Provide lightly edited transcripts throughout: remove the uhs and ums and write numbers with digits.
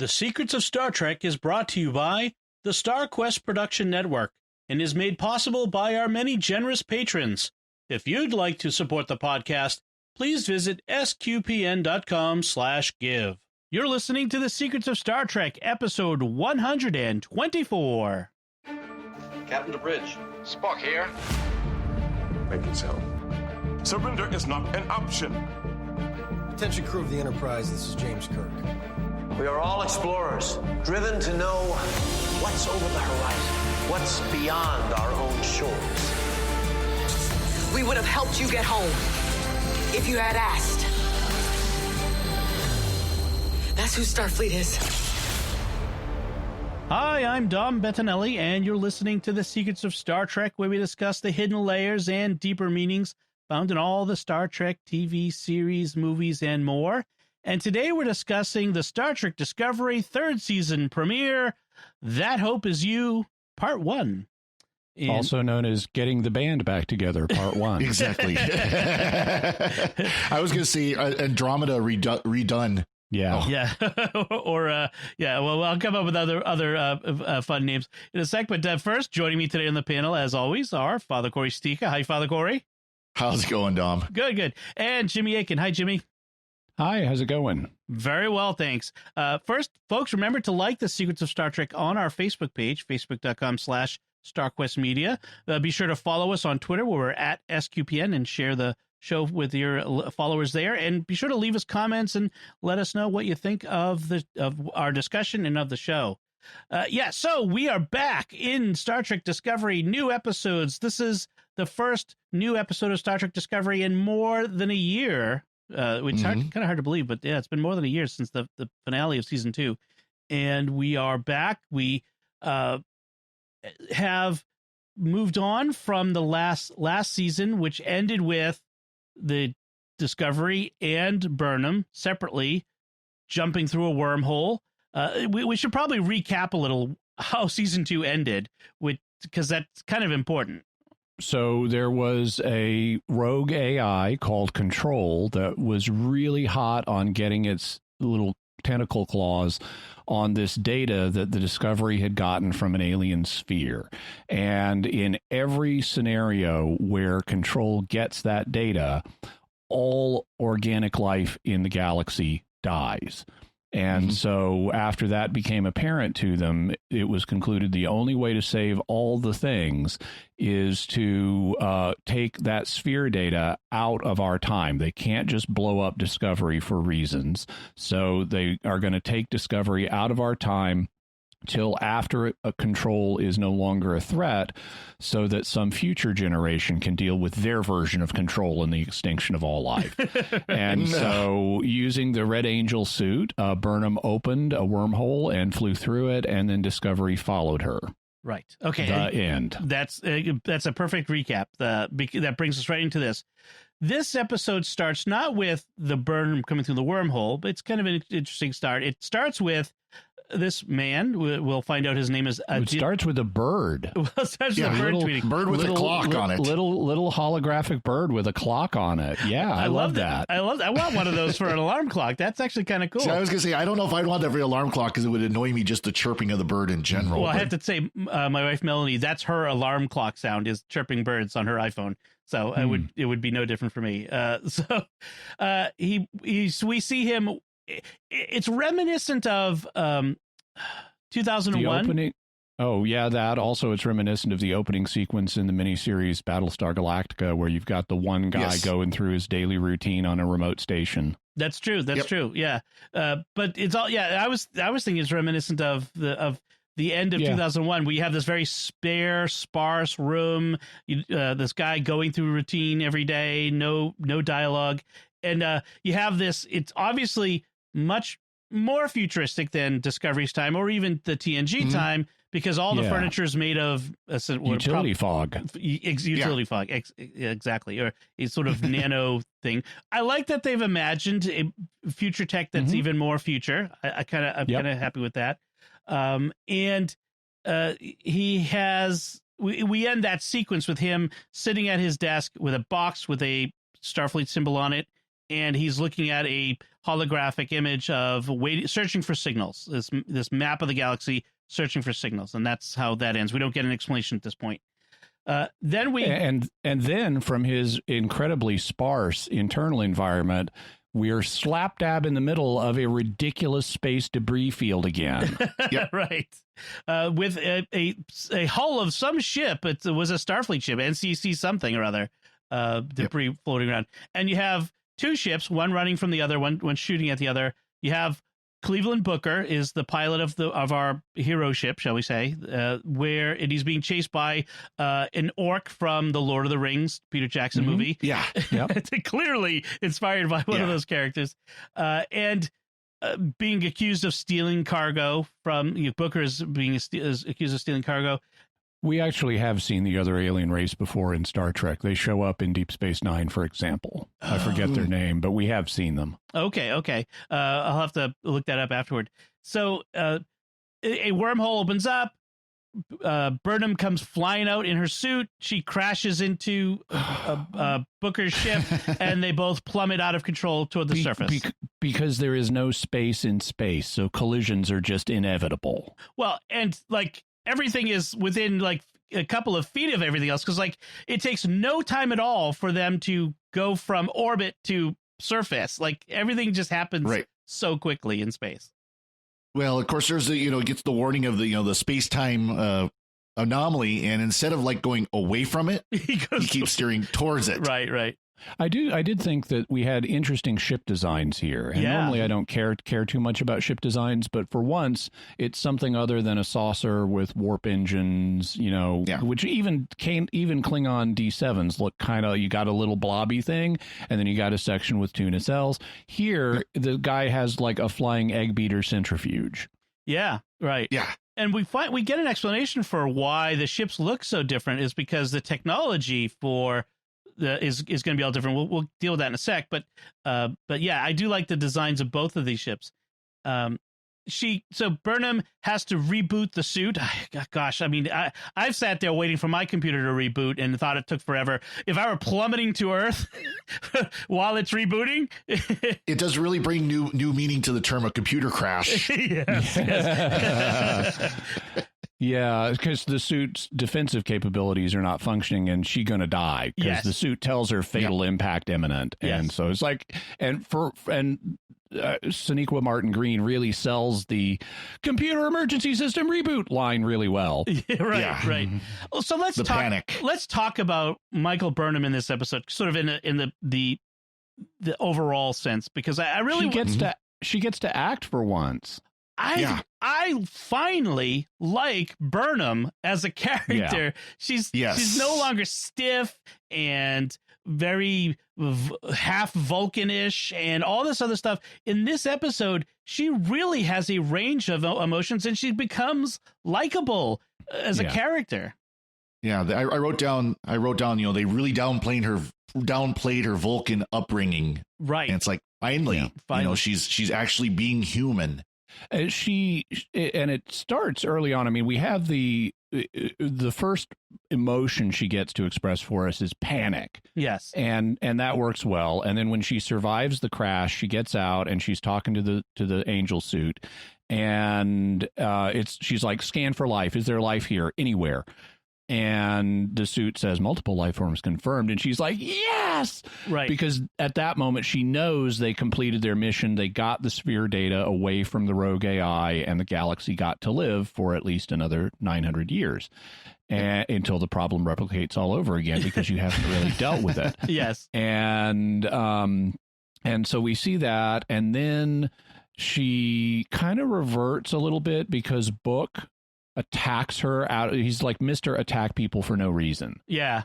The Secrets of Star Trek is brought to you by the Star Quest Production Network and is made possible by our many generous patrons. If you'd like to support the podcast, please visit sqpn.com/give. You're listening to The Secrets of Star Trek, episode 124. Captain to bridge. Spock here. Make it so. Surrender is not an option. Attention crew of the Enterprise, this is James Kirk. We are all explorers, driven to know what's over the horizon, what's beyond our own shores. We would have helped you get home if you had asked. That's who Starfleet is. Hi, I'm Dom Bettinelli, and you're listening to The Secrets of Star Trek, where we discuss the hidden layers and deeper meanings found in all the Star Trek TV series, movies, and more. And today we're discussing the Star Trek Discovery third season premiere, That Hope Is You, Part 1. And also known as Getting the Band Back Together, Part 1. Exactly. I was going to say Andromeda redone. Yeah. Oh. Yeah. Or, well, I'll come up with other fun names in a sec. But first, joining me today on the panel, as always, are Father Cory Stika. Hi, Father Cory. How's it going, Dom? Good. And Jimmy Aiken. Hi, Jimmy. Hi, how's it going? Very well, thanks. First, folks, remember to like The Secrets of Star Trek on our Facebook page, facebook.com/StarQuestMedia. Be sure to follow us on Twitter, where we're at SQPN, and share the show with your followers there. And be sure to leave us comments and let us know what you think of our discussion and of the show. So we are back in Star Trek Discovery, new episodes. This is the first new episode of Star Trek Discovery in more than a year. Which is kind of hard to believe, but yeah, it's been more than a year since the finale of season 2, and we are back. We have moved on from the last season, which ended with the Discovery and Burnham separately jumping through a wormhole. We should probably recap a little how season 2 ended, because that's kind of important. So there was a rogue AI called Control that was really hot on getting its little tentacle claws on this data that the Discovery had gotten from an alien sphere. And in every scenario where Control gets that data, all organic life in the galaxy dies. And so after that became apparent to them, it was concluded the only way to save all the things is to take that sphere data out of our time. They can't just blow up Discovery for reasons. So they are going to take Discovery out of our time till after a Control is no longer a threat, so that some future generation can deal with their version of Control and the extinction of all life. And so using the Red Angel suit, Burnham opened a wormhole and flew through it, and then Discovery followed her. Right. Okay. The end. That's a perfect recap. That brings us right into this. This episode starts not with the Burnham coming through the wormhole, but it's kind of an interesting start. It starts with this man, we'll find out his name is... it starts with a bird. Well, it starts with a bird tweeting. Bird with a clock on it. Little holographic bird with a clock on it. Yeah, I love that. I want one of those for an alarm clock. That's actually kind of cool. See, I was going to say, I don't know if I'd want every alarm clock because it would annoy me just the chirping of the bird in general. Well, I have to say, my wife Melanie, that's her alarm clock sound, is chirping birds on her iPhone. So it would be no different for me. We see him... It's reminiscent of 2001. The opening. Oh, yeah, that. Also, it's reminiscent of the opening sequence in the miniseries Battlestar Galactica, where you've got the one guy going through his daily routine on a remote station. That's true. That's true. Yeah. But it's all, I was thinking it's reminiscent of the end of 2001. We have this very sparse room, this guy going through routine every day, no dialogue. And you have this, it's obviously much more futuristic than Discovery's time or even the TNG time, because all the furniture is made of utility fog. Utility fog, exactly, or a sort of nano thing. I like that they've imagined a future tech that's even more future. I'm kind of happy with that. And he has. We end that sequence with him sitting at his desk with a box with a Starfleet symbol on it, and he's looking at a holographic image of searching for signals. This map of the galaxy, searching for signals, and that's how that ends. We don't get an explanation at this point. Then we and then from his incredibly sparse internal environment, we are slap dab in the middle of a ridiculous space debris field again. Right. With a hull of some ship. It was a Starfleet ship, NCC something or other, debris floating around. And you have two ships, one running from the other, one shooting at the other. You have Cleveland Booker is the pilot of our hero ship, shall we say, where he's being chased by an orc from the Lord of the Rings Peter Jackson movie. Yeah. Yep. It's clearly inspired by one of those characters. And being accused of stealing cargo from Booker is accused of stealing cargo. We actually have seen the other alien race before in Star Trek. They show up in Deep Space Nine, for example. I forget their name, but we have seen them. Okay. I'll have to look that up afterward. So a wormhole opens up. Burnham comes flying out in her suit. She crashes into Booker's ship, and they both plummet out of control toward the surface. Because there is no space in space, so collisions are just inevitable. Well, and everything is within a couple of feet of everything else, because it takes no time at all for them to go from orbit to surface. Everything just happens so quickly in space. Well, of course, there's it gets the warning of the space-time anomaly, and instead of going away from it, he keeps steering towards it. Right. I did think that we had interesting ship designs here. And normally I don't care too much about ship designs, but for once it's something other than a saucer with warp engines, which even Klingon D7s look kind of, you got a little blobby thing, and then you got a section with two nacelles. Here, the guy has a flying egg beater centrifuge. Yeah, right. Yeah. And we get an explanation for why the ships look so different is because the technology for is going to be all different. We'll deal with that in a sec, but yeah, I do like the designs of both of these ships. So Burnham has to reboot the suit. Gosh, I mean, I've sat there waiting for my computer to reboot and thought it took forever. If I were plummeting to Earth while it's rebooting, it does really bring new meaning to the term a computer crash. Yes. Yeah, because the suit's defensive capabilities are not functioning, and she's going to die because the suit tells her fatal impact imminent. And so it's Sonequa Martin Green really sells the computer emergency system reboot line really well. Right. So let's talk. Panic. Let's talk about Michael Burnham in this episode, sort of in the overall sense, because I really she gets to act for once. I finally like Burnham as a character. She's no longer stiff and very half Vulcan-ish and all this other stuff. In this episode, she really has a range of emotions, and she becomes likable as a character. Yeah, I wrote down. They really downplayed her Vulcan upbringing. Right, and it's finally, she's actually being human. And it starts early on. I mean, we have the first emotion she gets to express for us is panic. Yes. And that works well. And then when she survives the crash, she gets out and she's talking to the angel suit, and she's like, scan for life. Is there life here anywhere? And the suit says multiple life forms confirmed. And she's like, yes, right. Because at that moment, she knows they completed their mission. They got the sphere data away from the rogue AI, and the galaxy got to live for at least another 900 years until the problem replicates all over again, because you haven't really dealt with it. Yes. And so we see that. And then she kind of reverts a little bit because Book attacks her out. He's like Mr. Attack people for no reason. Yeah.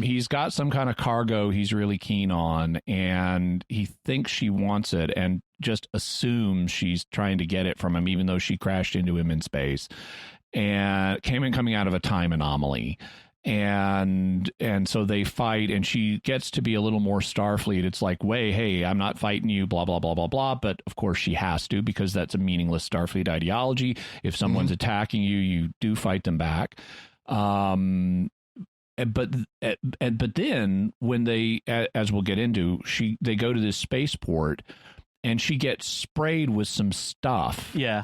He's got some kind of cargo he's really keen on, and he thinks she wants it and just assumes she's trying to get it from him, even though she crashed into him in space and coming out of a time anomaly. And so they fight, and she gets to be a little more Starfleet. It's like, hey, I'm not fighting you, blah, blah, blah, blah, blah. But of course she has to, because that's a meaningless Starfleet ideology. If someone's attacking you, you do fight them back. but then when they, as we'll get into, they go to this spaceport and she gets sprayed with some stuff. Yeah.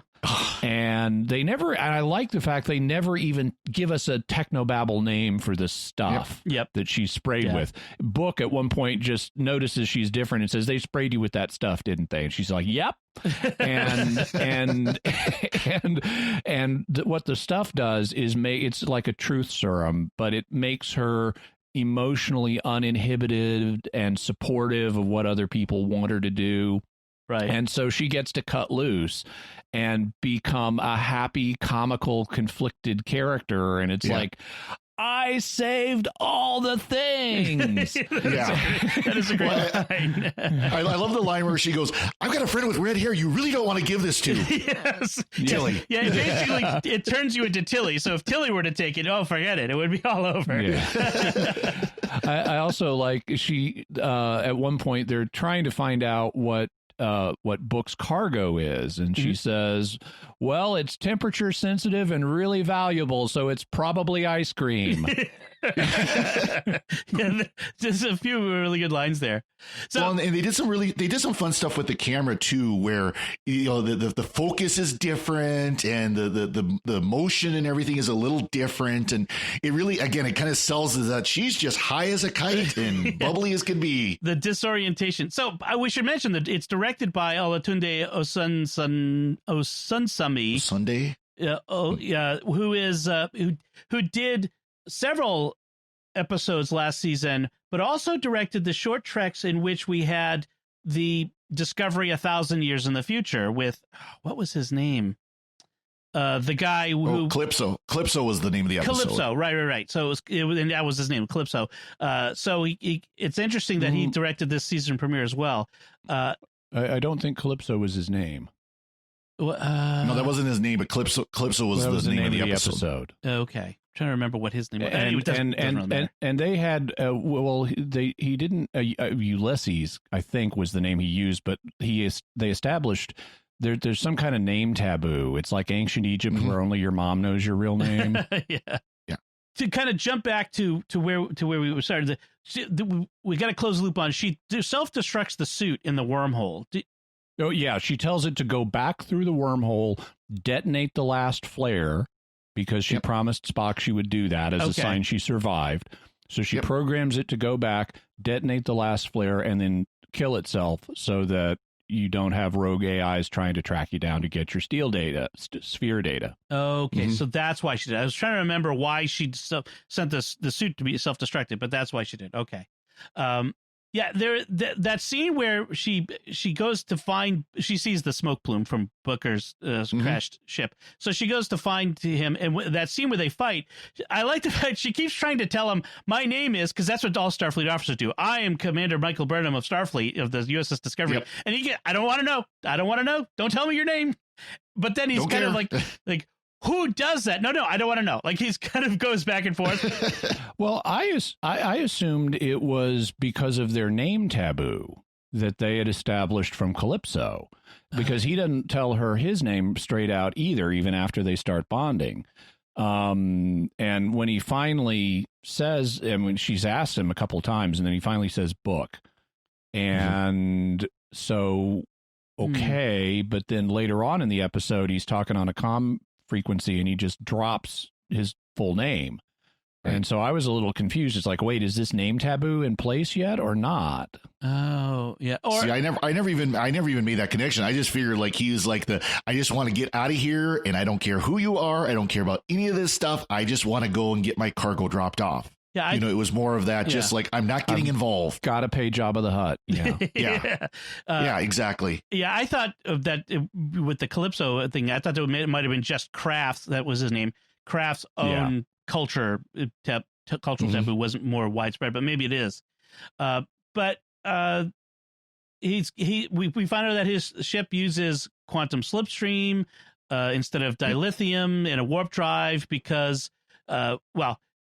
And I like the fact they never even give us a technobabble name for the stuff that she's sprayed with. Book at one point just notices she's different and says, they sprayed you with that stuff, didn't they? And she's like, yep. And what the stuff does is it's like a truth serum, but it makes her emotionally uninhibited and supportive of what other people want her to do. Right. And so she gets to cut loose and become a happy, comical, conflicted character. And it's like, I saved all the things. That is a great line. I love the line where she goes, I've got a friend with red hair you really don't want to give this to. Yes. Tilly. Yeah, basically, it turns you into Tilly. So if Tilly were to take it, forget it. It would be all over. Yeah. I also like at one point, they're trying to find out what Book's cargo is, and she says, well, it's temperature sensitive and really valuable, so it's probably ice cream. There's a few really good lines there. So, and they did some fun stuff with the camera too, where the focus is different and the motion and everything is a little different, and it really, again, it kind of sells that she's just high as a kite and bubbly as can be. The disorientation. So we should mention that it's directed by Olatunde Osunsami. Sunday. Who did several episodes last season, but also directed the short treks in which we had the Discovery 1,000 Years in the Future with, what was his name? The guy who... Calypso. Calypso was the name of the episode. Calypso, right. So and that was his name, Calypso. So it's interesting that he directed this season premiere as well. I don't think Calypso was his name. No, that wasn't his name, but Calypso was the name of the episode. Okay. I'm trying to remember what his name was. And they had he didn't Ulysses, I think, was the name he used, but they established there's some kind of name taboo. It's like ancient Egypt where only your mom knows your real name. Yeah. To kind of jump back to where we started, we got to close the loop on. She self-destructs the suit in the wormhole. Oh yeah, she tells it to go back through the wormhole, detonate the last flare, because she promised Spock she would do that as a sign she survived. So she programs it to go back, detonate the last flare, and then kill itself so that you don't have rogue AIs trying to track you down to get your sphere data. Okay, so that's why she did. I was trying to remember why she sent the suit to be self-destructed, but that's why she did. Okay. That scene where she goes to find, she sees the smoke plume from Booker's crashed ship. So she goes to find him, and that scene where they fight, I like the fact she keeps trying to tell him, my name is, because that's what all Starfleet officers do. I am Commander Michael Burnham of Starfleet, of the USS Discovery. Yep. And I don't want to know. Don't tell me your name. But then he's kind of like, who does that? No, I don't want to know. Like, he's kind of goes back and forth. Well, I assumed it was because of their name taboo that they had established from Calypso, because he doesn't tell her his name straight out either, even after they start bonding. And when he finally says, and when she's asked him a couple of times, and then he finally says Book. And so, okay, but then later on in the episode, he's talking on a comm frequency and he just drops his full name. Right. And so I was a little confused. It's like, wait, is this name taboo in place yet or not? Oh, yeah. See, I never even made that connection. I just figured like he was like I just want to get out of here, and I don't care who you are. I don't care about any of this stuff. I just want to go and get my cargo dropped off. Yeah, it was more of that, just like, I'm not getting involved. Got to pay Jabba the Hutt. Yeah. Yeah, exactly. Yeah, I thought of that with the Calypso thing. I thought it might have been just Kraft's, that was his name. Kraft's own cultural taboo wasn't more widespread, but maybe it is. But we find out that his ship uses quantum slipstream instead of dilithium in a warp drive because,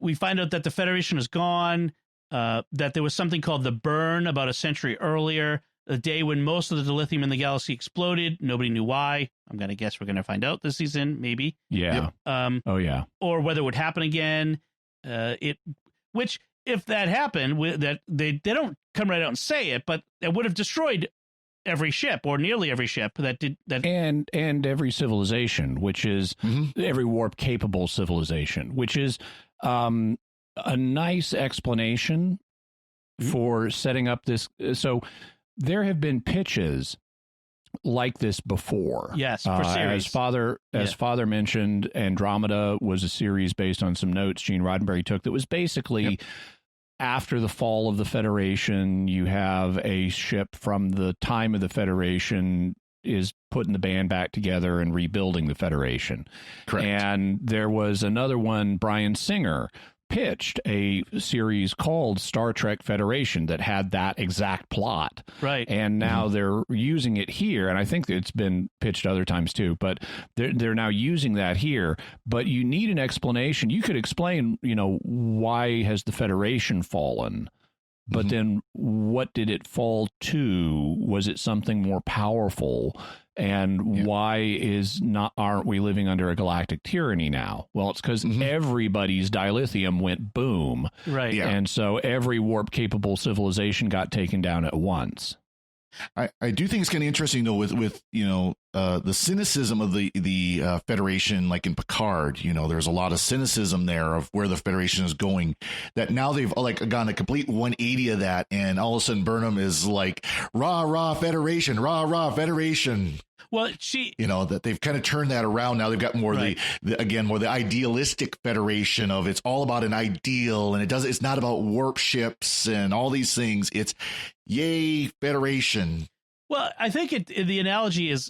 we find out that the Federation is gone, that there was something called the burn about a century earlier, the day when most of the dilithium in the galaxy exploded. Nobody knew why. I'm going to guess we're going to find out this season, maybe. Yeah. Or whether it would happen again. which if that happened, that they don't come right out and say it, but it would have destroyed every ship or nearly every ship that did that, and every civilization, which is every warp capable civilization, which is a nice explanation for setting up this. So there have been pitches like this before. Yes, for series. As Father mentioned, Andromeda was a series based on some notes Gene Roddenberry took that was basically after the fall of the Federation, you have a ship from the time of the Federation is putting the band back together and rebuilding the Federation. Correct. And there was another one, Bryan Singer pitched a series called Star Trek Federation that had that exact plot. Right. And now they're using it here, and I think it's been pitched other times too, but they're now using that here. But you need an explanation. You could explain, why has the Federation fallen? But then what did it fall to? Was it something more powerful? And why aren't we living under a galactic tyranny now? Well, it's because everybody's dilithium went boom. Right. Yeah. And so every warp capable civilization got taken down at once. I do think it's kind of interesting though with the cynicism of the Federation, like in Picard, there's a lot of cynicism there of where the Federation is going, that now they've like gone a complete 180 of that, and all of a sudden Burnham is like rah Federation, rah Federation. Well, that they've kind of turned that around. Now they've got more more the idealistic Federation of it's all about an ideal, and it's not about warp ships and all these things. It's yay Federation. Well, I think the analogy it's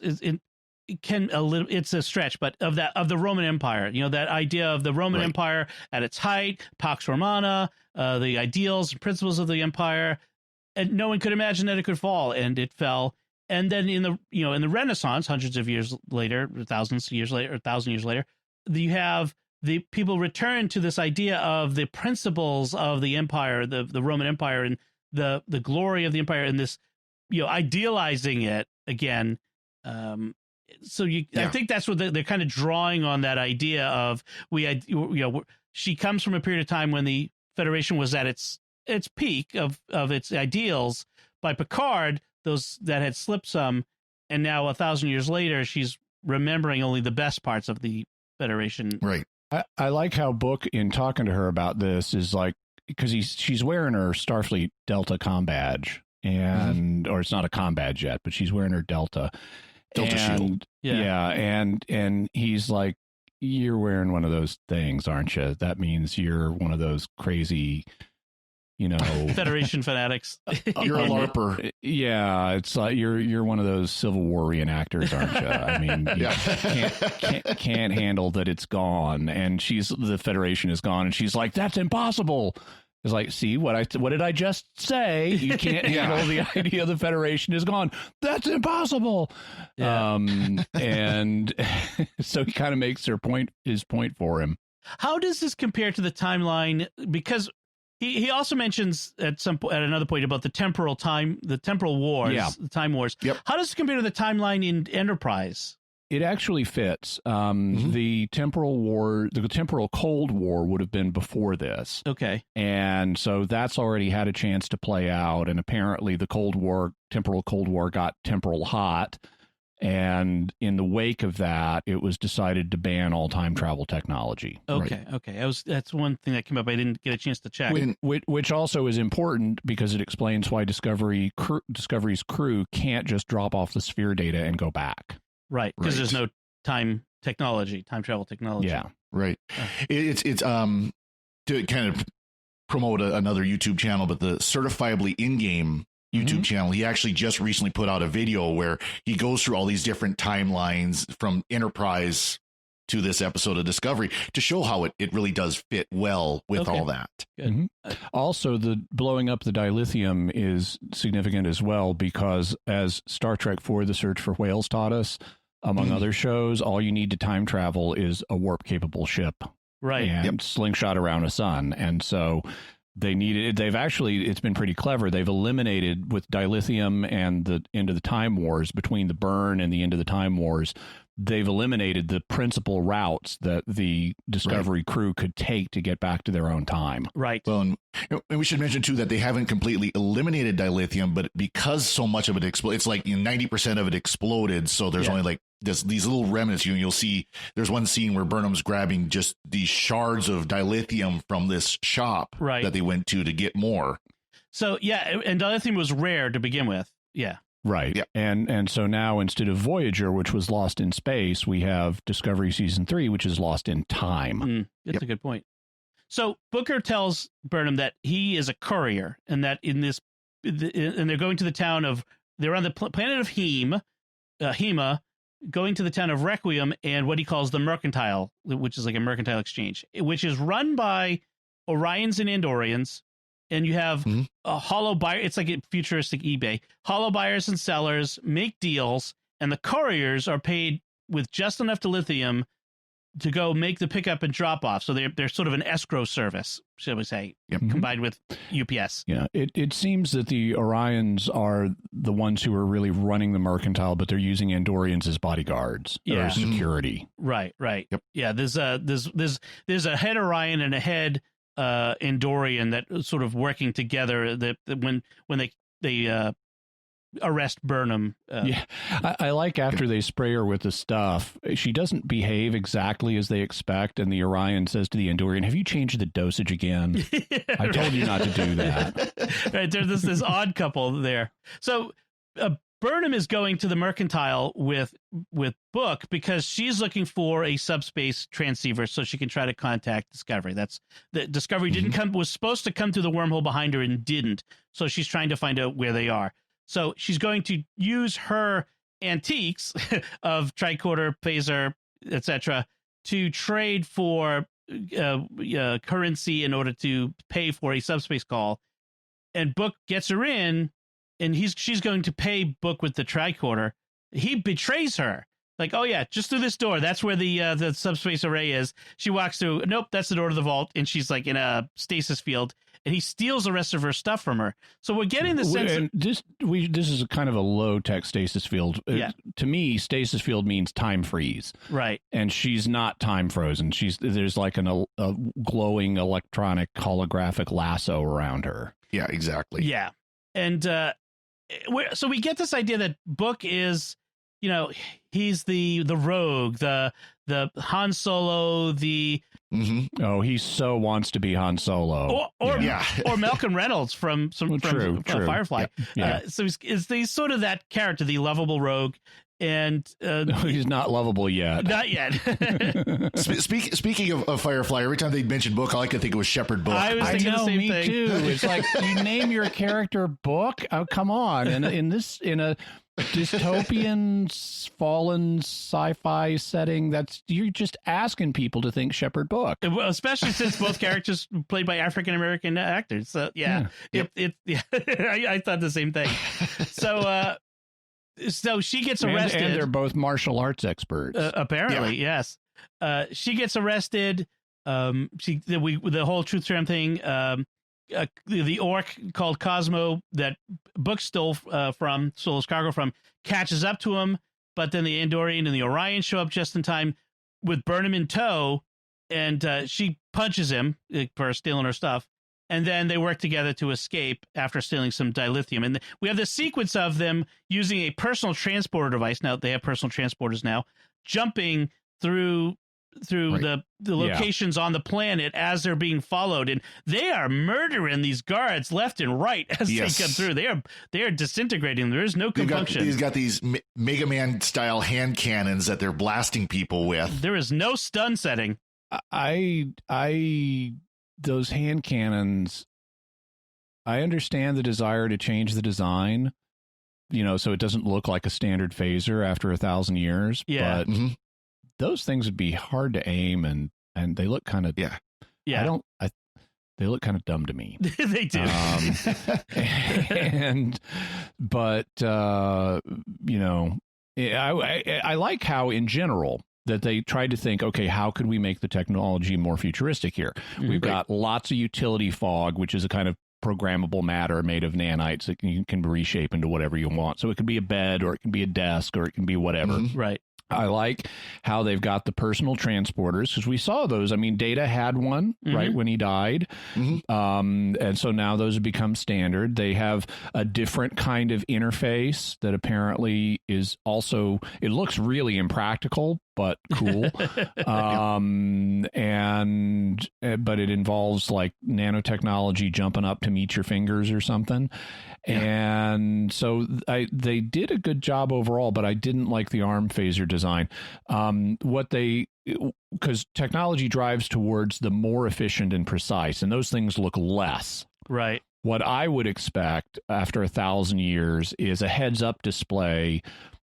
a stretch, but of the Roman Empire, that idea of the Roman Empire at its height, Pax Romana, the ideals and principles of the empire, and no one could imagine that it could fall, and it fell. And then in the Renaissance, hundreds of years later, 1,000 years later, you have the people return to this idea of the principles of the empire, the Roman Empire, and the glory of the empire, and this, idealizing it again. I think that's what they're kind of drawing on, that idea of she comes from a period of time when the Federation was at its peak of its ideals. By Picard, those that had slipped some, and now 1,000 years later, she's remembering only the best parts of the Federation. Right. I like how Book, in talking to her about this, is like, because she's wearing her Starfleet Delta comm badge, or it's not a comm badge yet, but she's wearing her Delta shield. And he's like, you're wearing one of those things, aren't you? That means you're one of those crazy, Federation fanatics. You're a LARPer. Yeah, it's like you're one of those Civil War reenactors, aren't you? I mean, you can't handle that it's gone, and the Federation is gone, and she's like, that's impossible. It's like, see what did I just say? You can't handle the idea the Federation is gone. That's impossible. Yeah. And so he kind of makes his point for him. How does this compare to the timeline? Because he also mentions at another point about the temporal wars, the time wars. Yep. How does it compare to the timeline in Enterprise? It actually fits. The temporal Cold War would have been before this. Okay. And so that's already had a chance to play out. And apparently the temporal Cold War got temporal hot. And in the wake of that, it was decided to ban all time travel technology. Okay, okay. That's one thing that came up. I didn't get a chance to check. Which also is important because it explains why Discovery's crew can't just drop off the sphere data and go back. Right, because there's no time travel technology. Yeah, right. It's to kind of promote another YouTube channel, but the Certifiably In-Game YouTube channel, he actually just recently put out a video where he goes through all these different timelines from Enterprise to this episode of Discovery to show how it really does fit well with all that. Good. Also, the blowing up the dilithium is significant as well, because as Star Trek IV: The Search for Whales taught us, among other shows, all you need to time travel is a warp capable ship. Right. And slingshot around a sun. And so it's been pretty clever. They've eliminated with dilithium and the end of the Time Wars, between the burn and the end of the Time Wars, they've eliminated the principal routes that the Discovery crew could take to get back to their own time. Right. Well, and we should mention too that they haven't completely eliminated dilithium, but because so much of it exploded, it's like 90% of it exploded. So there's only like these little remnants. You'll see there's one scene where Burnham's grabbing just these shards of dilithium from this shop that they went to get more. So and dilithium was rare to begin with. Yeah. Right. Yep. And so now, instead of Voyager, which was lost in space, we have Discovery Season 3, which is lost in time. That's a good point. So Booker tells Burnham that he is a courier, and that and they're going to the town of, they're on the planet of Hema, going to the town of Requiem and what he calls the Mercantile, which is like a mercantile exchange, which is run by Orions and Andorians. And you have a hollow buyer. It's like a futuristic eBay. Hollow buyers and sellers make deals, and the couriers are paid with just enough dilithium to go make the pickup and drop off. So they're sort of an escrow service, shall we say, combined with UPS. Yeah, it seems that the Orions are the ones who are really running the mercantile, but they're using Andorians as bodyguards or security. Right. Yep. Yeah, there's a head Orion and a head Andorian that sort of working together that when they arrest Burnham. I like after they spray her with the stuff, she doesn't behave exactly as they expect, and the Orion says to the Andorian, "Have you changed the dosage again? I told you not to do that." Right, there's this odd couple there. So Burnham is going to the Mercantile with Book because she's looking for a subspace transceiver so she can try to contact Discovery. That's the Discovery was supposed to come through the wormhole behind her and didn't. So she's trying to find out where they are. So she's going to use her antiques of tricorder, phaser, etc., to trade for currency in order to pay for a subspace call. And Book gets her in. And she's going to pay Book with the tricorder. He betrays her. Like, oh yeah, just through this door. That's where the subspace array is. She walks through. Nope, that's the door to the vault. And she's like in a stasis field. And he steals the rest of her stuff from her. So we're getting the sense. This is a kind of a low tech stasis field. Yeah. To me, stasis field means time freeze. Right. And she's not time frozen. There's like a glowing electronic holographic lasso around her. Yeah, exactly. Yeah. And so we get this idea that Book is, he's the rogue, the Han Solo, the oh, he so wants to be Han Solo, or Malcolm Reynolds from True. Firefly. Yeah. So he's sort of that character, the lovable rogue, and he's not lovable yet. Not yet. Speaking of Firefly, every time they mentioned Book, all I could think of was Shepard Book. I was thinking the same thing. Too. It's like, you name your character Book. Oh, come on! And in a dystopian, fallen sci-fi setting, you're just asking people to think Shepard Book, especially since both characters played by African American actors. So I thought the same thing. So she gets arrested, and they're both martial arts experts. Apparently, yes. She gets arrested. The whole truth serum thing. The orc called Cosmo that Book stole his cargo from, catches up to him. But then the Andorian and the Orion show up just in time with Burnham in tow, and she punches him for stealing her stuff. And then they work together to escape after stealing some dilithium. And we have this sequence of them using a personal transporter device. Now they have personal transporters now, jumping through the locations on the planet as they're being followed, and they are murdering these guards left and right as they come through. They are disintegrating. There is no compunction. He's got these Mega Man style hand cannons that they're blasting people with. There is no stun setting. Those hand cannons, I understand the desire to change the design, so it doesn't look like a standard phaser after 1,000 years. Yeah. But those things would be hard to aim, and they look kind of they look kind of dumb to me. They do. I I like how in general that they tried to think, okay, how could we make the technology more futuristic here? We've got lots of utility fog, which is a kind of programmable matter made of nanites that you can reshape into whatever you want. So it could be a bed, or it can be a desk, or it can be whatever. Right. I like how they've got the personal transporters, because we saw those. I mean, Data had one right when he died. And so now those have become standard. They have a different kind of interface that apparently is also, it looks really impractical, but cool. But it involves like nanotechnology jumping up to meet your fingers or something. And so they did a good job overall, but I didn't like the arm phaser design. Because technology drives towards the more efficient and precise, and those things look less. Right. What I would expect after 1,000 years is a heads-up display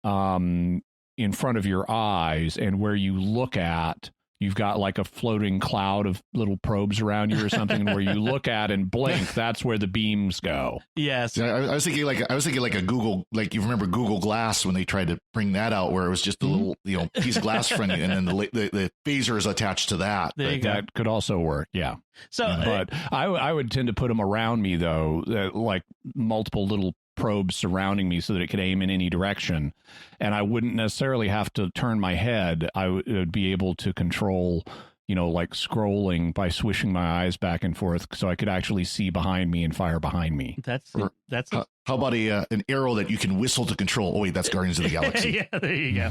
in front of your eyes, and where you look at, you've got like a floating cloud of little probes around you or something, where you look at and blink. That's where the beams go. Yes. Yeah, I was thinking like a Google, like you remember Google Glass when they tried to bring that out, where it was just a little piece of glass front, and then the phaser is attached to that. That could also work. Yeah. So, but I would tend to put them around me though, like multiple little probes surrounding me so that it could aim in any direction, and I wouldn't necessarily have to turn my head. I would be able to control, like scrolling by swishing my eyes back and forth, so I could actually see behind me and fire behind me. How about an arrow that you can whistle to control? Oh wait, that's Guardians of the Galaxy. Yeah, there you go.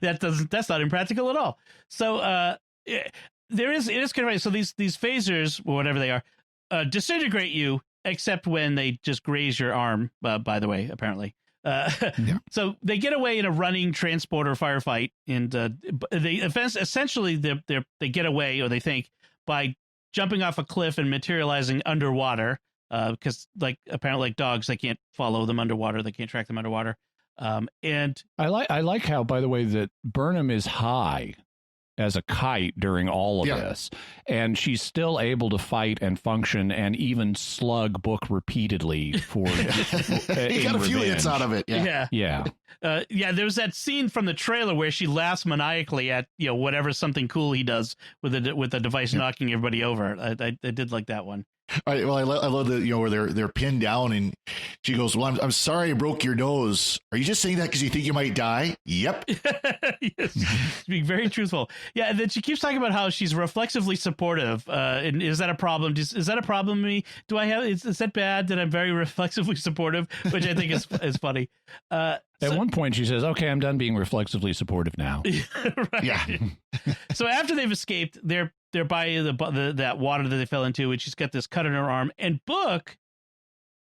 That's not impractical at all. So it is kind of right. So these phasers, or whatever they are, disintegrate you, except when they just graze your arm, by the way, apparently. So they get away in a running transporter firefight, and they essentially they get away, or they think, by jumping off a cliff and materializing underwater, because apparently like dogs, they can't follow them underwater, they can't track them underwater. And I like how, by the way, that Burnham is high as a kite during all of this, and she's still able to fight and function and even slug Book repeatedly for he got a few hits out of it. Yeah. There's that scene from the trailer where she laughs maniacally at whatever something cool he does with the device knocking everybody over. I did like that one. All right, well, I love that, where they're pinned down, and she goes, "Well, I'm sorry I broke your nose. Are you just saying that because you think you might die?" Yep. Yes. Being very truthful. Yeah, and then she keeps talking about how she's reflexively supportive. And is that a problem? Is that a problem to me? Do I have? Is that bad that I'm very reflexively supportive? Which I think is funny. At one point, she says, "Okay, I'm done being reflexively supportive now." Right. Yeah. So after they've escaped, they're by that water that they fell into, and she's got this cut in her arm. And Book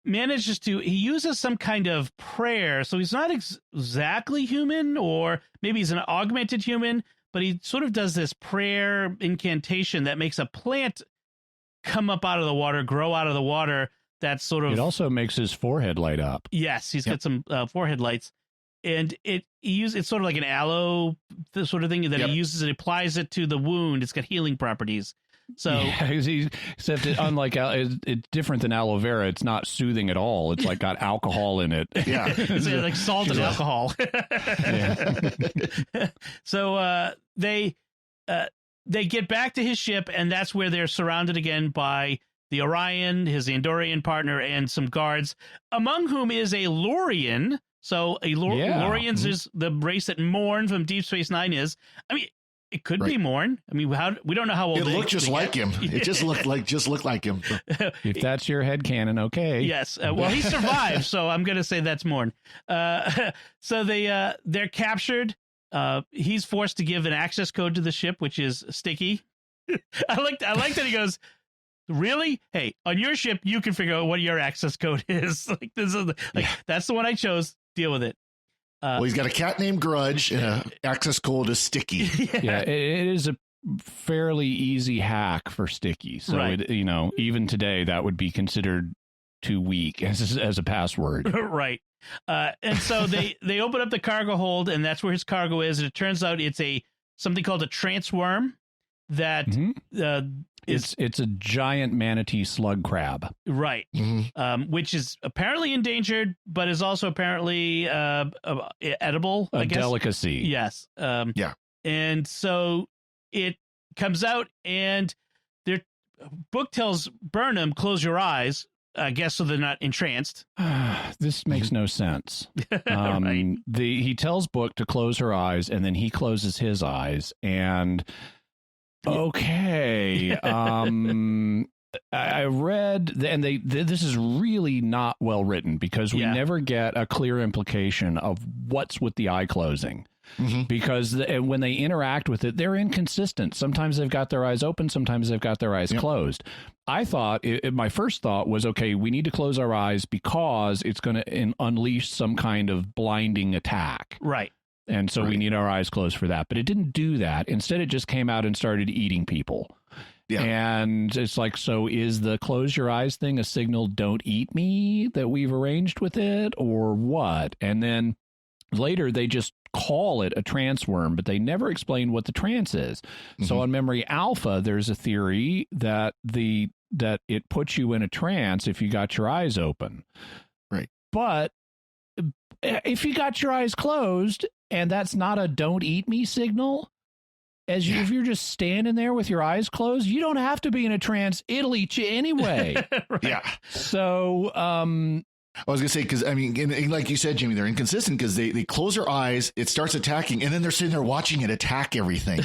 manages he uses some kind of prayer. So he's not exactly human, or maybe he's an augmented human, but he sort of does this prayer incantation that makes a plant come up out of the water, grow out of the water. That sort of. It also makes his forehead light up. Yes, he's got some forehead lights. And it's sort of like an aloe sort of thing that he uses and applies it to the wound. It's got healing properties. So except unlike it's different than aloe vera. It's not soothing at all. It's like got alcohol in it. Yeah, it's like salt and alcohol. So they get back to his ship, and that's where they're surrounded again by the Orion, his Andorian partner, and some guards, among whom is a Lorian. So Lorians is the race that Morn from Deep Space Nine is. I mean, it could be Morn. I mean, we don't know how old it looked just like him. It just looked like him. If that's your headcanon, okay. Yes. Well, he survived, so I'm going to say that's Morn. So they're captured. He's forced to give an access code to the ship, which is Sticky. I like that he goes, "Really? Hey, on your ship, you can figure out what your access code is." Like this is that's the one I chose. Deal with it. Well, he's got a cat named Grudge, and an access code is Sticky. Yeah, it is a fairly easy hack for Sticky. So, even today, that would be considered too weak as a password. Right. And so they open up the cargo hold, and that's where his cargo is. And it turns out it's something called a transworm that it's a giant manatee slug crab. Right. Which is apparently endangered, but is also apparently edible. A delicacy. Yes. Yeah. And so it comes out, and their book tells Burnham, close your eyes, I guess, so they're not entranced. This makes no sense. Right. He tells Book to close her eyes, and then he closes his eyes. And okay, I read, and this is really not well written, because we never get a clear implication of what's with the eye closing. Because when they interact with it, they're inconsistent. Sometimes they've got their eyes open, sometimes they've got their eyes closed. I thought, my first thought was, okay, we need to close our eyes because it's going to unleash some kind of blinding attack. Right. And so we need our eyes closed for that. But it didn't do that. Instead, it just came out and started eating people. Yeah. And it's like, so is the close your eyes thing a signal, don't eat me, that we've arranged with it, or what? And then later they just call it a trance worm, but they never explain what the trance is. So on Memory Alpha, there's a theory that it puts you in a trance if you got your eyes open. Right. But if you got your eyes closed, and that's not a don't eat me signal, if you're just standing there with your eyes closed, you don't have to be in a trance. It'll eat you anyway. Right. Yeah. So, I was going to say, because, I mean, and like you said, Jimmy, they're inconsistent because they close their eyes, it starts attacking, and then they're sitting there watching it attack everything.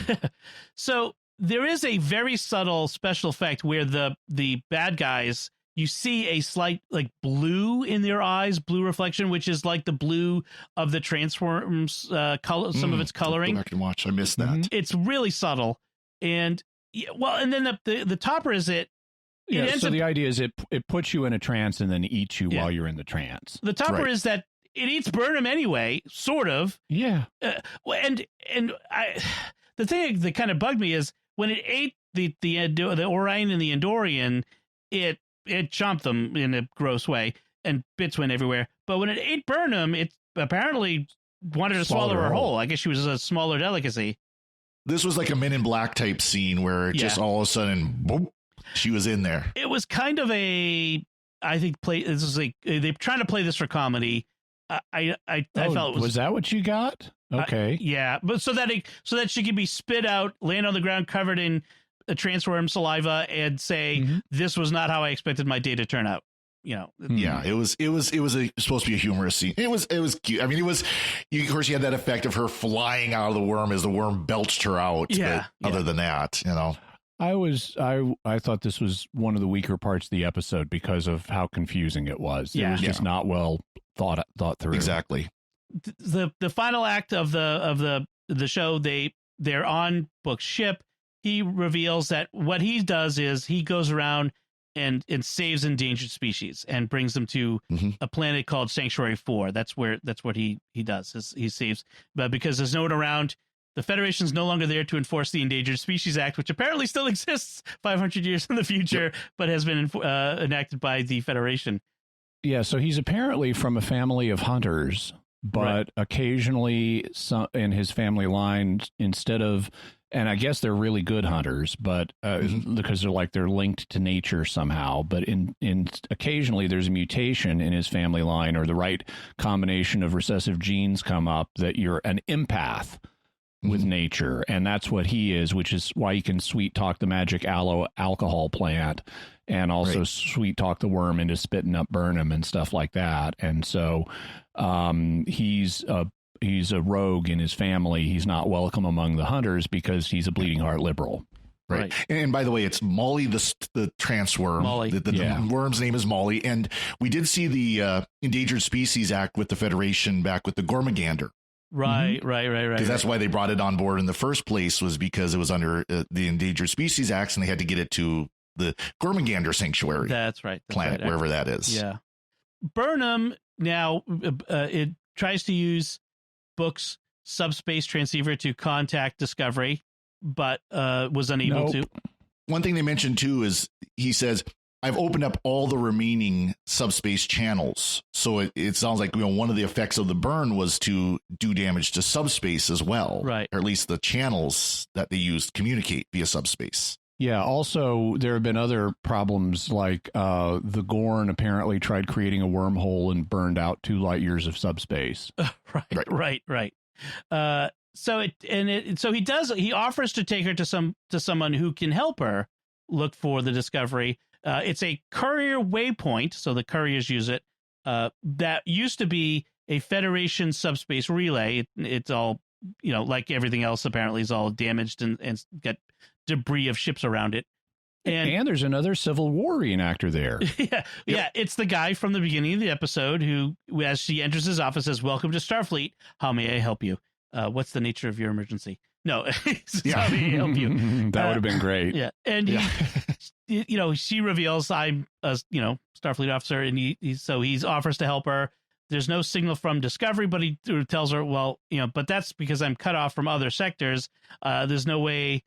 So there is a very subtle special effect where the bad guys, you see a slight like blue in their eyes, blue reflection, which is like the blue of the Transformers color, some of its coloring. Go back and watch. I missed that. It's really subtle. And and then the topper is so the idea is it puts you in a trance and then eats you while you're in the trance. The topper is that it eats Burnham anyway, sort of. Yeah. The thing that kind of bugged me is when it ate the Orion and the Andorian, it chomped them in a gross way and bits went everywhere. But when it ate Burnham, it apparently wanted to swallow her whole. I guess she was a smaller delicacy. This was like a Men in Black type scene where it just all of a sudden, boom, she was in there. It was kind of this is like they're trying to play this for comedy. I felt it was that what you got? Okay. Yeah, but so that she could be spit out, land on the ground covered in a transform saliva, and say, "This was not how I expected my day to turn out." You know. Yeah, it was supposed to be a humorous scene. It was cute. I mean, of course, you had that effect of her flying out of the worm as the worm belched her out. Yeah. But other than that, I thought this was one of the weaker parts of the episode because of how confusing it was. It was just not well thought through. Exactly. The final act of the show, they're on Book's ship. He reveals that what he does is he goes around and saves endangered species and brings them to a planet called Sanctuary 4. That's what he does. He saves, but because there's no one around, the Federation's no longer there to enforce the Endangered Species Act, which apparently still exists 500 years in the future, but has been enacted by the Federation. Yeah, so he's apparently from a family of hunters, but occasionally in his family line, instead of, and I guess they're really good hunters, but because they're linked to nature somehow, but in occasionally there's a mutation in his family line, or the right combination of recessive genes come up that you're an empath with nature, and that's what he is, which is why he can sweet talk the magic aloe alcohol plant, and also sweet talk the worm into spitting up Burnham and stuff like that. And so he's a rogue in his family. He's not welcome among the hunters because he's a bleeding heart liberal. Right. And by the way, it's Molly, the trans worm. Molly. The worm's name is Molly. And we did see the Endangered Species Act with the Federation back with the Gormagander. Right. Because that's why they brought it on board in the first place, was because it was under the Endangered Species Acts, and they had to get it to the Gormagander Sanctuary. That's right. Planet, wherever that is. Yeah. Burnham now it tries to use Book's subspace transceiver to contact Discovery, but was unable to. One thing they mentioned too is he says, I've opened up all the remaining subspace channels. So it sounds like one of the effects of the burn was to do damage to subspace as well. Right. Or at least the channels that they use to communicate via subspace. Yeah. Also, there have been other problems, like the Gorn apparently tried creating a wormhole and burned out 2 light years of subspace. Right. So he offers to take her to someone who can help her look for the discovery. It's a courier waypoint, so the couriers use it. That used to be a Federation subspace relay. It's all, like everything else, apparently is all damaged and got debris of ships around it. And there's another Civil War reenactor there. Yeah. It's the guy from the beginning of the episode who, as she enters his office, says, "Welcome to Starfleet. How may I help you? What's the nature of your emergency?" No, how may I help you? That would have been great. Yeah, and she reveals, "I'm a Starfleet officer," and he offers to help her. There's no signal from Discovery, but he tells her, "Well, but that's because I'm cut off from other sectors. There's no way."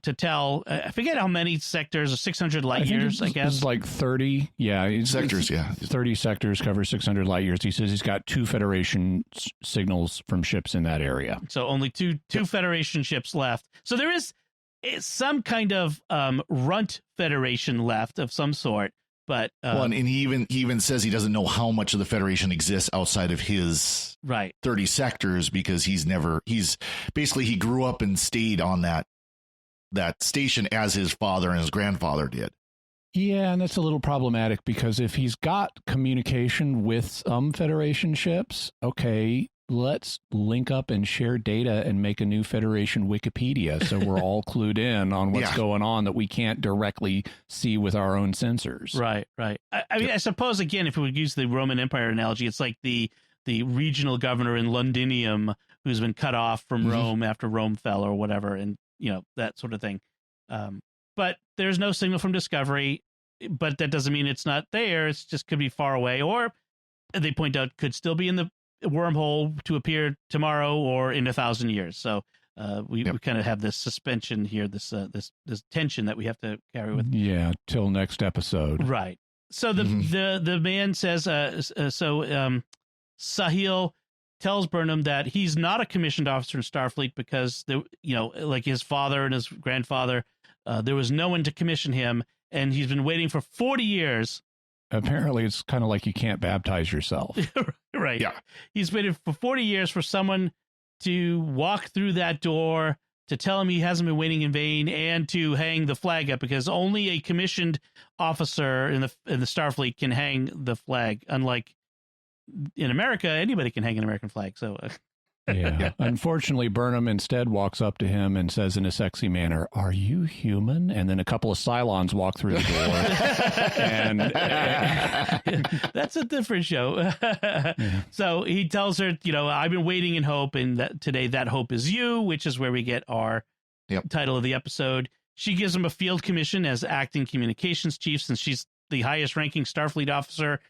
To tell, I forget how many sectors, 600 light years, I guess. It's like 30. Yeah. Sectors, 30 sectors cover 600 light years. He says he's got 2 Federation signals from ships in that area. So only two Federation ships left. So there is some kind of runt Federation left of some sort. But and he even says he doesn't know how much of the Federation exists outside of his 30 sectors, because he grew up and stayed on that station as his father and his grandfather did. Yeah, and that's a little problematic, because if he's got communication with some Federation ships, okay, let's link up and share data and make a new Federation Wikipedia so we're all clued in on what's going on that we can't directly see with our own sensors. Right. I mean, I suppose, again, if we would use the Roman Empire analogy, it's like the regional governor in Londinium who's been cut off from Rome after Rome fell or whatever, and that sort of thing. But there's no signal from Discovery, but that doesn't mean it's not there. It's just could be far away, or they point out could still be in the wormhole to appear tomorrow or in 1,000 years. So we kind of have this suspension here, this tension that we have to carry with. Yeah, till next episode. Right. So the man says, Sahil tells Burnham that he's not a commissioned officer in Starfleet because, like his father and his grandfather, there was no one to commission him, and he's been waiting for 40 years. Apparently, it's kind of like you can't baptize yourself. Right. Yeah. He's waited for 40 years for someone to walk through that door, to tell him he hasn't been waiting in vain, and to hang the flag up, because only a commissioned officer in the Starfleet can hang the flag, unlike in America, anybody can hang an American flag. So, Unfortunately, Burnham instead walks up to him and says in a sexy manner, "Are you human?" And then a couple of Cylons walk through the door. and that's a different show. So he tells her, "I've been waiting in hope, and that today that hope is you," which is where we get our title of the episode. She gives him a field commission as acting communications chief, since she's the highest ranking Starfleet officer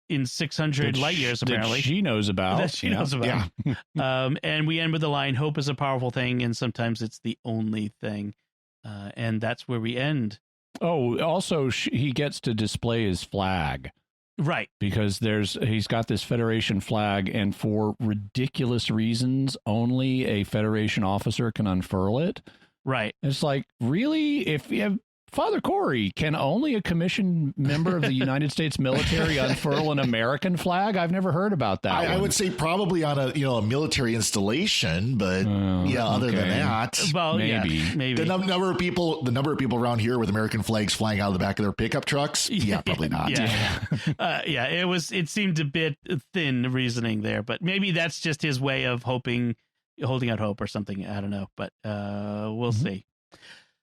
in 600 light years, apparently. That she knows about. That she knows about. Yeah. And we end with the line, "Hope is a powerful thing, and sometimes it's the only thing." And that's where we end. Oh, also, he gets to display his flag. Right. Because he's got this Federation flag, and for ridiculous reasons, only a Federation officer can unfurl it. Right. It's like, really? If you have Father Cory, can only a commissioned member of the United States military unfurl an American flag? I've never heard about that. I would say probably on a military installation, but other than that, well, maybe the number of people around here with American flags flying out of the back of their pickup trucks, probably not. It seemed a bit thin reasoning there, but maybe that's just his way of holding out hope or something. I don't know, but we'll see.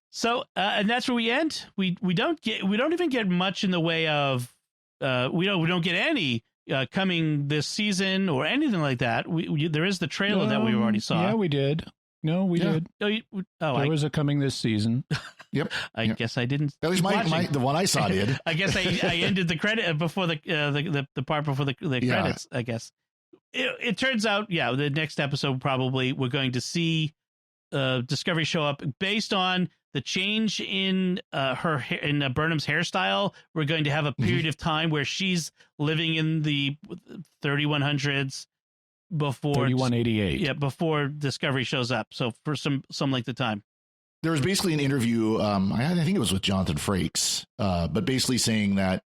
So, and that's where we end. We don't even get much in the way of we don't get any coming this season or anything like that. There is the trailer that we already saw. Yeah, we did. No, we did. There was a coming this season. Yep. I guess I didn't. At least the one I saw did. I guess I ended the credit before the part before the credits. I guess it turns out, the next episode probably we're going to see Discovery show up based on the change in Burnham's hairstyle. We're going to have a period of time where she's living in the 3100s before 3188. Yeah, before Discovery shows up. So for some length of time. There was basically an interview. I think it was with Jonathan Frakes, but basically saying that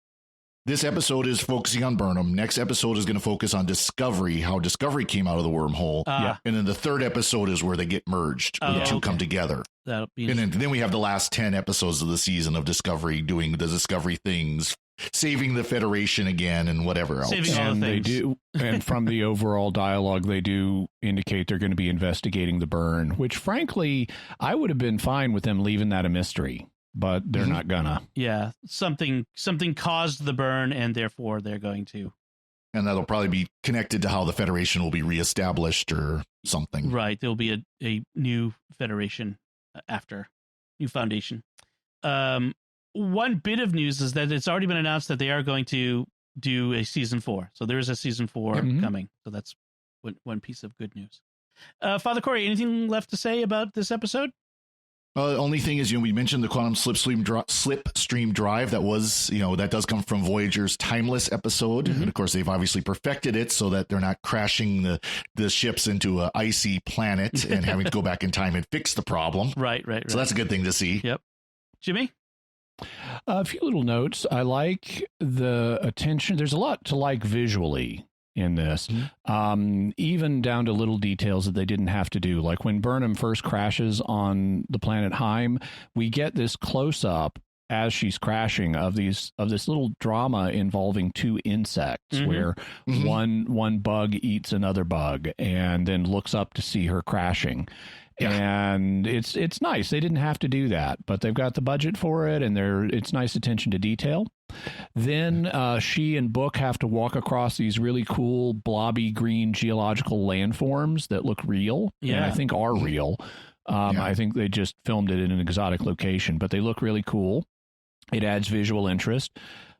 this episode is focusing on Burnham. Next episode is going to focus on Discovery, how Discovery came out of the wormhole. And then the third episode is where they get merged, where the two come together. That'll be and then we have the last 10 episodes of the season of Discovery doing the Discovery things, saving the Federation again and whatever else. Saving all the They things. do, and from the overall dialogue, they do indicate they're going to be investigating the burn, which frankly, I would have been fine with them leaving that a mystery, but they're not gonna. Yeah, something caused the burn, and therefore they're going to. And that'll probably be connected to how the Federation will be reestablished or something. Right, there'll be a new Federation after, new foundation. One bit of news is that it's already been announced that they are going to do a season 4. So there is a season 4 coming. So that's one piece of good news. Father Cory, anything left to say about this episode? Only thing is, we mentioned the quantum slipstream drive. That was, that does come from Voyager's Timeless episode. And of course, they've obviously perfected it so that they're not crashing the ships into an icy planet and having to go back in time and fix the problem. Right. So that's a good thing to see. Yep. Jimmy? A few little notes. I like the attention. There's a lot to like visually in this, even down to little details that they didn't have to do. Like when Burnham first crashes on the planet Heim, we get this close up as she's crashing of this little drama involving two insects where one bug eats another bug and then looks up to see her crashing. And it's nice. They didn't have to do that, but they've got the budget for it, and it's nice attention to detail. Then she and Book have to walk across these really cool blobby green geological landforms that look real, and I think are real. I think they just filmed it in an exotic location, but they look really cool. It adds visual interest.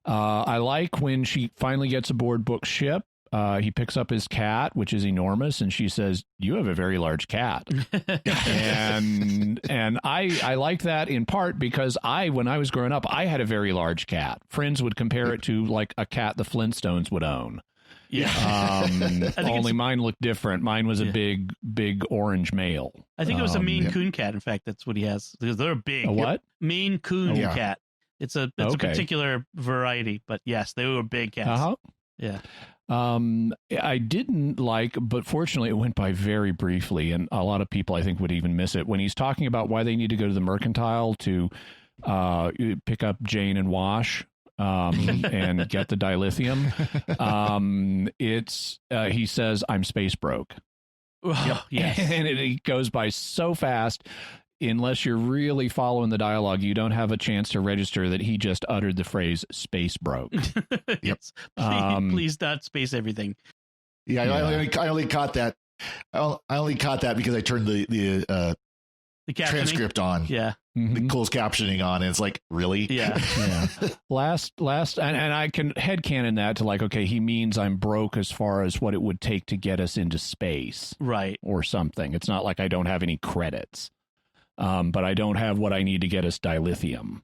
I like when she finally gets aboard Book's ship. He picks up his cat, which is enormous, and she says, "You have a very large cat." and I like that in part because when I was growing up, I had a very large cat. Friends would compare it to like a cat the Flintstones would own. Only mine looked different. Mine was a big orange male. I think it was a Maine Coon cat. In fact, that's what he has. They're big. A what? Maine Coon cat. It's a particular variety, but yes, they were big cats. Yeah. I didn't like, but fortunately it went by very briefly, and a lot of people I think would even miss it when he's talking about why they need to go to the mercantile to pick up Jane and Wash and get the dilithium. He says, "I'm space broke." Yes. And it goes by so fast. Unless you're really following the dialogue, you don't have a chance to register that he just uttered the phrase "space broke." Yes. Please not space everything. I only caught that. I only caught that because I turned the transcript on. Yeah. The closed captioning on, and it's like, really? Yeah. Last, and I can headcanon that to like, okay, he means I'm broke as far as what it would take to get us into space, right, or something. It's not like I don't have any credits. But I don't have what I need to get us dilithium.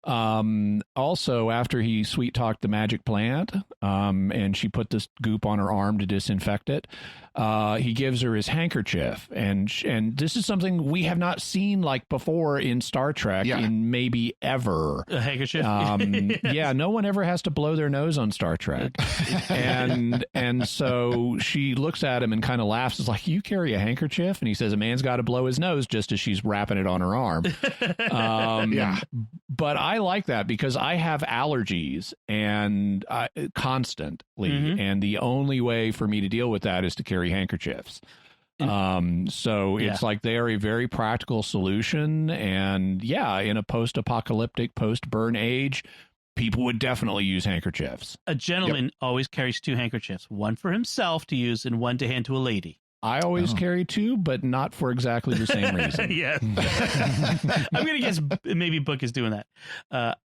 Also, after he sweet talked the magic plant, and she put this goop on her arm to disinfect it, he gives her his handkerchief, and this is something we have not seen like before in Star Trek in maybe ever. A handkerchief. Yes. Yeah, no one ever has to blow their nose on Star Trek, and so she looks at him and kind of laughs. It's like, "You carry a handkerchief?" And he says, "A man's got to blow his nose," just as she's wrapping it on her arm. But I like that because I have allergies and constantly, and the only way for me to deal with that is to carry handkerchiefs. So it's like they are a very practical solution, and in a post-apocalyptic, post-burn age, people would definitely use handkerchiefs. A gentleman always carries two handkerchiefs, one for himself to use and one to hand to a lady. I always carry two, but not for exactly the same reason. Yes. I'm going to guess maybe Book is doing that.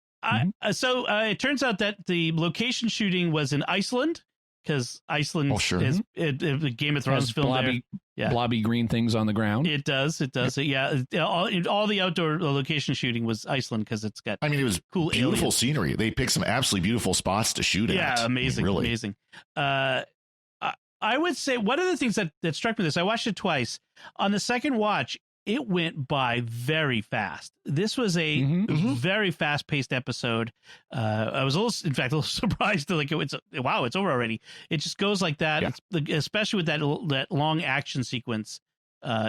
So it turns out that the location shooting was in Iceland, because Iceland is the Game of Thrones film blobby green things on the ground. It does. All the outdoor location shooting was Iceland because it's got. I mean, it was cool, beautiful scenery. They picked some absolutely beautiful spots to shoot at. Yeah, amazing, really amazing. I would say one of the things that struck me this, I watched it twice. On the second watch, it went by very fast. This was a very fast-paced episode. I was in fact, a little surprised. Like, it's over already. It just goes like that, especially with that long action sequence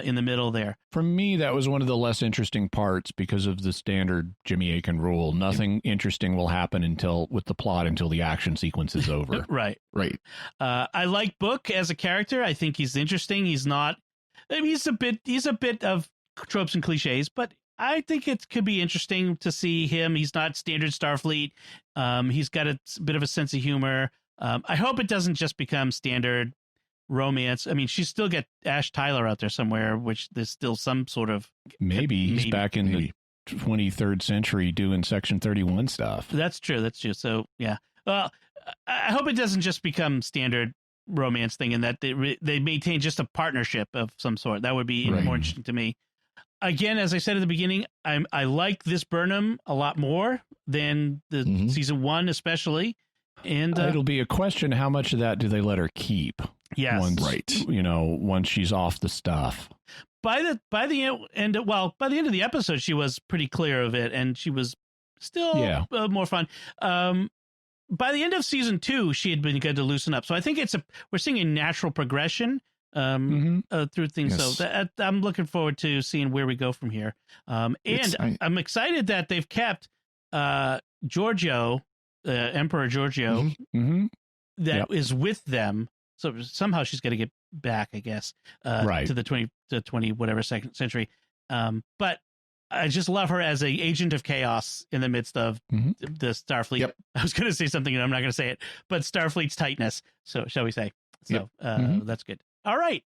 in the middle there. For me, that was one of the less interesting parts because of the standard Jimmy Akin rule. Nothing interesting will happen until the action sequence is over. Right. I like Book as a character. I think he's interesting. He's not. I mean, he's a bit of tropes and cliches, but I think it could be interesting to see him. He's not standard Starfleet. He's got a bit of a sense of humor. I hope it doesn't just become standard romance. I mean, she's still got Ash Tyler out there somewhere, which there's still some sort of maybe he's back in the 23rd century doing Section 31 stuff. That's true. So yeah. Well, I hope it doesn't just become standard romance thing, and that they maintain just a partnership of some sort. That would be more interesting to me. Again, as I said at the beginning, I like this Burnham a lot more than the season 1, especially. And it'll be a question: how much of that do they let her keep? Yes, once she's off the stuff. By the end of the episode, she was pretty clear of it, and she was still more fun. By the end of season 2, she had been good to loosen up. So I think we're seeing a natural progression through things. Yes. So I'm looking forward to seeing where we go from here. I'm excited that they've kept Giorgio, Emperor Giorgio, that is with them. So somehow she's going to get back, I guess, to the 20 whatever second century. But I just love her as an agent of chaos in the midst of the Starfleet. Yep. I was going to say something and I'm not going to say it, but Starfleet's tightness. So shall we say? So that's good. All right.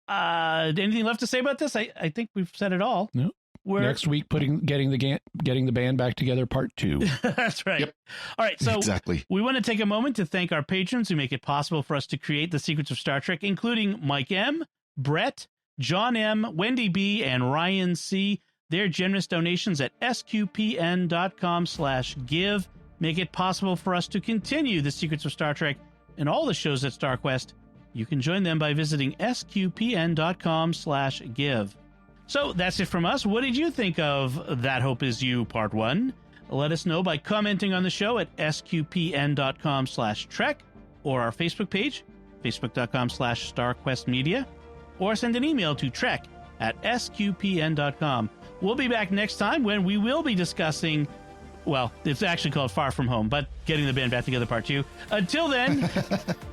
Anything left to say about this? I think we've said it all. No. Next week, getting the band back together, part 2. That's right. Yep. All right. So we want to take a moment to thank our patrons who make it possible for us to create the Secrets of Star Trek, including Mike M, Brett, John M, Wendy B, and Ryan C. Their generous donations at sqpn.com/give make it possible for us to continue the Secrets of Star Trek and all the shows at StarQuest. You can join them by visiting sqpn.com/give. So that's it from us. What did you think of That Hope Is You Part 1? Let us know by commenting on the show at sqpn.com/trek or our Facebook page, facebook.com/StarQuestMedia, or send an email to trek@sqpn.com. We'll be back next time when we will be discussing, well, it's actually called Far From Home, but Getting the Band Back Together Part 2. Until then,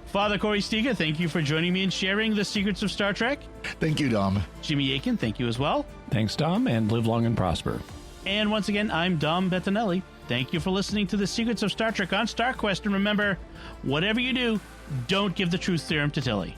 Father Cory Stiga, thank you for joining me and sharing the secrets of Star Trek. Thank you, Dom. Jimmy Akin, thank you as well. Thanks, Dom, and live long and prosper. And once again, I'm Dom Bettinelli. Thank you for listening to the Secrets of Star Trek on StarQuest. And remember, whatever you do, don't give the truth serum to Tilly.